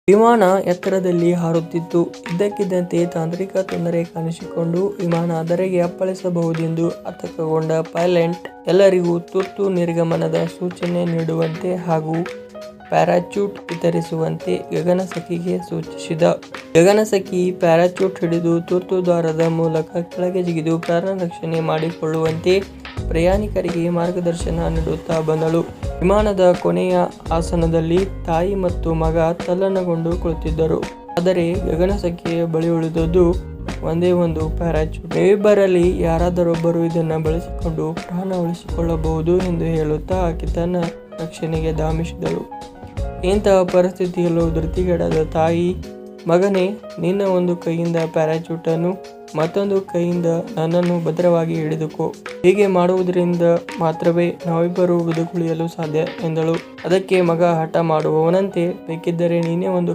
ವಿಮಾನ ಎತ್ತರದಲ್ಲಿ ಹಾರುತ್ತಿತ್ತು. ಇದ್ದಕ್ಕಿದ್ದಂತೆ ತಾಂತ್ರಿಕ ತೊಂದರೆ ಕಾಣಿಸಿಕೊಂಡು ವಿಮಾನ ಧರೆಗೆ ಅಪ್ಪಳಿಸಬಹುದೆಂದು ಆತಂಕಗೊಂಡ ಪೈಲಟ್ ಎಲ್ಲರಿಗೂ ತುರ್ತು ನಿರ್ಗಮನದ ಸೂಚನೆ ನೀಡುವಂತೆ ಹಾಗೂ ಪ್ಯಾರಾಚೂಟ್ ವಿತರಿಸುವಂತೆ ಗಗನಸಖಿಗೆ ಸೂಚಿಸಿದ. ಗಗನಸಖಿ ಪ್ಯಾರಾಚೂಟ್ ಹಿಡಿದು ತುರ್ತು ದ್ವಾರದ ಮೂಲಕ ಕೆಳಗೆ ಜಿಗಿದು ಪ್ರಾಣರಕ್ಷಣೆ ಮಾಡಿಕೊಳ್ಳುವಂತೆ ಪ್ರಯಾಣಿಕರಿಗೆ ಮಾರ್ಗದರ್ಶನ ನೀಡುತ್ತಾ ಬಂದಳು. ವಿಮಾನದ ಕೊನೆಯ ಆಸನದಲ್ಲಿ ತಾಯಿ ಮತ್ತು ಮಗ ತಲ್ಲಣಗೊಂಡು ಕುಳಿತಿದ್ದರು. ಆದರೆ ಗಗನಸಖಿಯ ಬಳಿ ಉಳಿದದ್ದು ಒಂದೇ ಒಂದು ಪ್ಯಾರಾಚೂಟ್. ನೀವಿಬ್ಬರಲ್ಲಿ ಯಾರಾದರೊಬ್ಬರು ಇದನ್ನು ಬಳಸಿಕೊಂಡು ಪ್ರಾಣ ಉಳಿಸಿಕೊಳ್ಳಬಹುದು ಎಂದು ಹೇಳುತ್ತಾ ಆಕೆ ತನ್ನ ರಕ್ಷಣೆಗೆ ಧಾವಿಸಿದಳು. ಇಂತಹ ಪರಿಸ್ಥಿತಿಯಲ್ಲೂ ಧೃತಿಗೆಡದ ತಾಯಿ, ಮಗನೇ, ನಿನ್ನ ಒಂದು ಕೈಯಿಂದ ಪ್ಯಾರಾಚೂಟನ್ನು ಮತ್ತೊಂದು ಕೈಯಿಂದ ನನ್ನನ್ನು ಭದ್ರವಾಗಿ ಹಿಡಿದುಕೋ. ಹೀಗೆ ಮಾಡುವುದರಿಂದ ಮಾತ್ರವೇ ನಾವಿಬ್ಬರೂ ಬದುಕುಳಿಯಲು ಸಾಧ್ಯ ಎಂದಳು. ಅದಕ್ಕೆ ಮಗ ಹಠ ಮಾಡುವವನಂತೆ, ಬೇಕಿದ್ದರೆ ನೀನೇ ಒಂದು